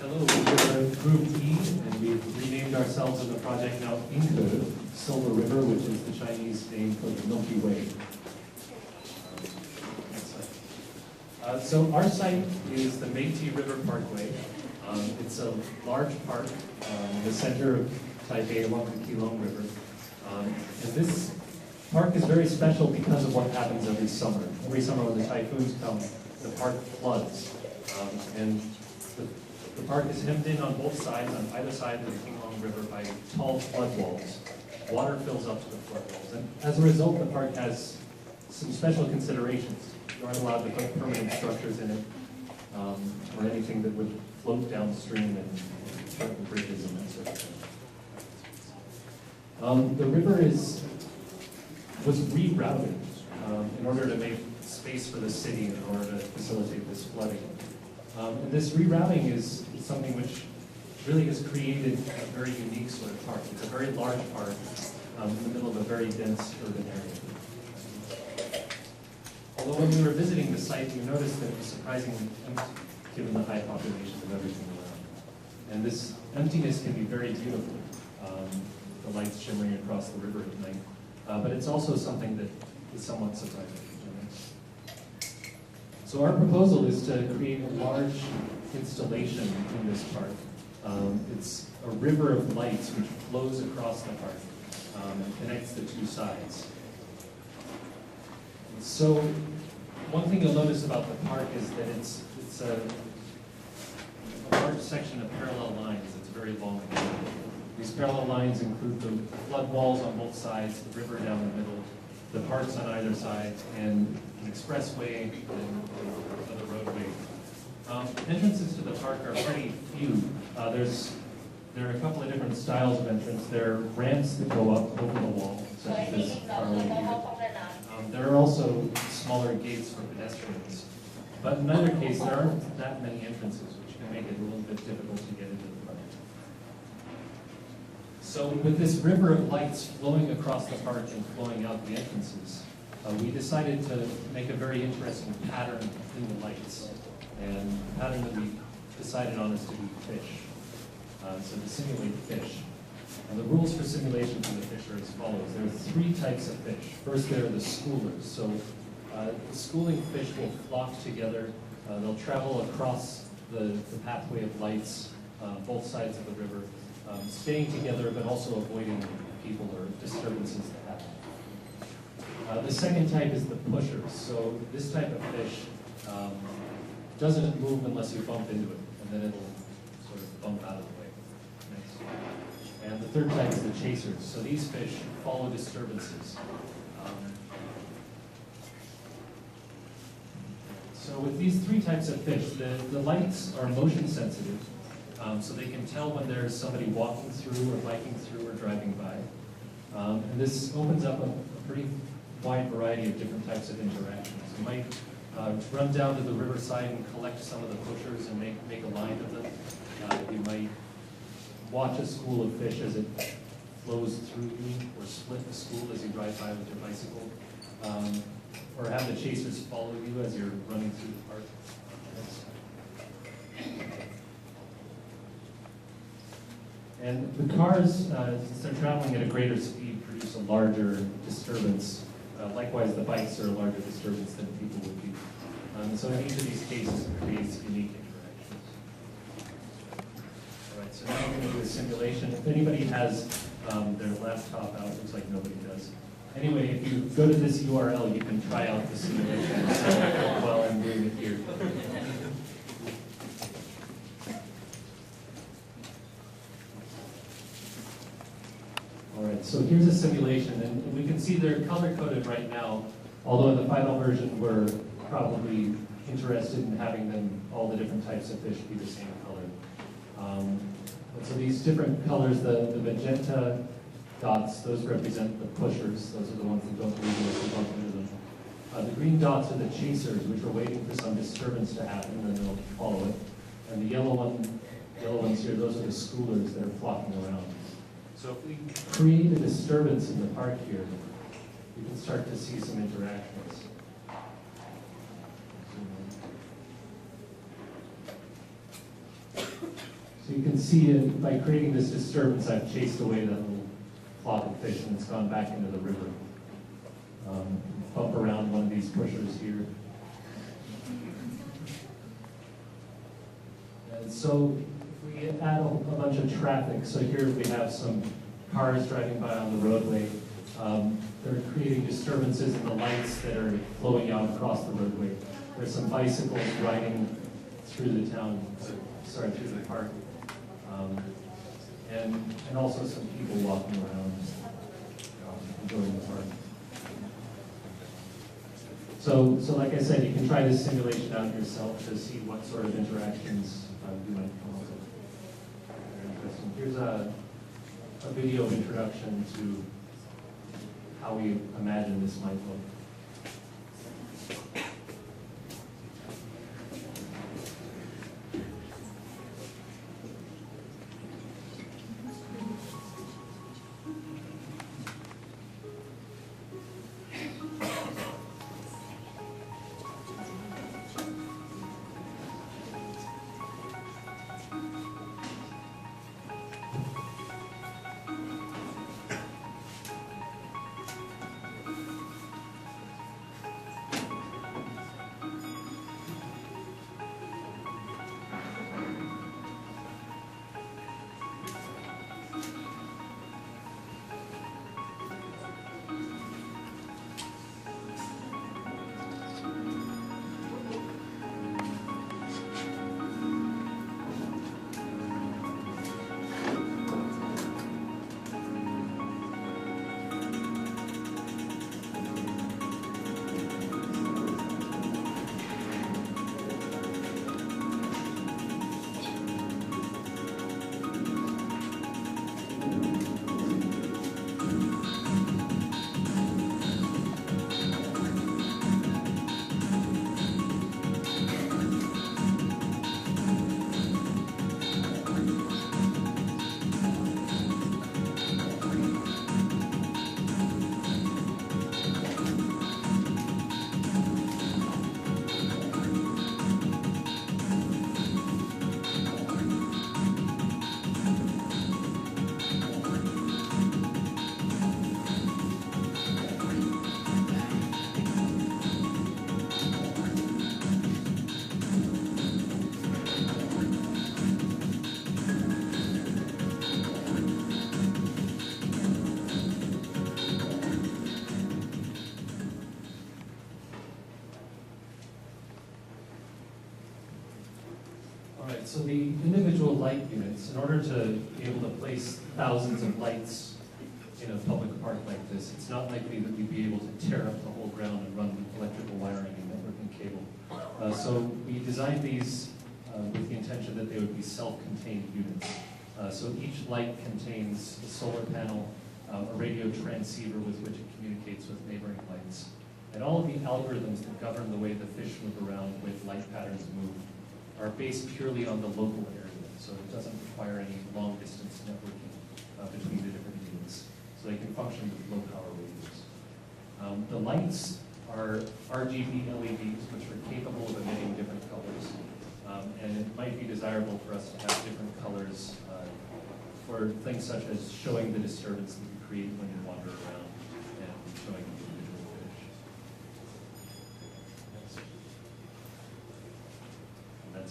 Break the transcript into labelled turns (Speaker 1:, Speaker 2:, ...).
Speaker 1: Hello, we're Group E, and we've renamed ourselves in the project now Inku, Silver River, which is the Chinese name for the Milky Way. So our site is the MIT River Parkway. It's a large park in the center of Taipei along the Keelung River. And this park is very special because of what happens every summer. Every summer when the typhoons come, the park floods. And the park is hemmed in on both sides, on either side of the Keelung River, by tall flood walls. Water fills up to the flood walls. And as a result, the park has some special considerations. You aren't allowed to put permanent structures in it, or anything that would float downstream and threaten bridges and that sort of thing. The river was rerouted in order to make space for the city in order to facilitate this flooding. And this rerouting is something which really has created a very unique sort of park. It's a very large park in the middle of a very dense urban area. Although when we were visiting the site, we noticed that it was surprisingly empty, given the high population of everything around. And this emptiness can be very beautiful, the lights shimmering across the river at night. But it's also something that is somewhat surprising. So our proposal is to create a large installation in this park. It's a river of lights which flows across the park and connects the two sides. So one thing you'll notice about the park is that it's a large section of parallel lines that's very long. These parallel lines include the flood walls on both sides, the river down the middle, the parks on either side, and an expressway and another roadway. Entrances to the park are pretty few. There are a couple of different styles of entrance. There are ramps that go up over the wall, such as this parallel. There are also smaller gates for pedestrians. But in either case, there aren't that many entrances, which can make it a little bit difficult to get into the park. So with this river of lights flowing across the park and flowing out the entrances, we decided to make a very interesting pattern in the lights. And the pattern that we decided on is to do fish. So to simulate fish. And the rules for simulation for the fish are as follows. There are three types of fish. First, there are the schoolers. So the schooling fish will flock together. They'll travel across the pathway of lights, both sides of the river, staying together, but also avoiding people or disturbances that happen. The second type is the pushers. So this type of fish doesn't move unless you bump into it, and then it'll sort of bump out of the way. And the third type is the chasers. So these fish follow disturbances. So with these three types of fish, the lights are motion sensitive, so they can tell when there's somebody walking through or biking through or driving by. And this opens up a pretty wide variety of different types of interactions. You might run down to the riverside and collect some of the pushers and make a line of them. You might watch a school of fish as it flows through you, or split the school as you drive by with your bicycle, or have the chasers follow you as you're running through the park. And the cars, since they're traveling at a greater speed, produce a larger disturbance. Likewise, the bikes are a larger disturbance than people would be. So in each of these cases, it creates unique interactions. All right, so now we're going to do a simulation. If anybody has their laptop out, looks like nobody does. Anyway, if you go to this URL, you can try out the simulation while I'm doing it here. All right, so here's a simulation, and we can see they're color-coded right now, although in the final version we're probably interested in having them, all the different types of fish, be the same color. So these different colors, the magenta dots, those represent the pushers. Those are the ones that don't move unless you bump into them. The green dots are the chasers, which are waiting for some disturbance to happen, and then they'll follow it. And the yellow ones here, those are the schoolers that are flocking around. So if we create a disturbance in the park here, we can start to see some interactions. So you can see it, by creating this disturbance, I've chased away that little flock of fish and it's gone back into the river. Bump around one of these pushers here. And so if we add a bunch of traffic, so here we have some cars driving by on the roadway. They're creating disturbances in the lights that are flowing out across the roadway. There's some bicycles riding through the town, through the park. And also some people walking around, enjoying the park. So like I said, you can try this simulation out yourself to see what sort of interactions you might come up with. Very interesting. Here's a video introduction to how we imagine this might look. So the individual light units, in order to be able to place thousands of lights in a public park like this, it's not likely that we'd be able to tear up the whole ground and run electrical wiring and networking cable. So we designed these with the intention that they would be self-contained units. So each light contains a solar panel, a radio transceiver with which it communicates with neighboring lights. And all of the algorithms that govern the way the fish move around with light patterns move are based purely on the local area, so it doesn't require any long-distance networking between the different units. So they can function with low power radios. The lights are RGB LEDs, which are capable of emitting different colors. And it might be desirable for us to have different colors for things such as showing the disturbance that you create when you wander around and showing individual fish. That's it.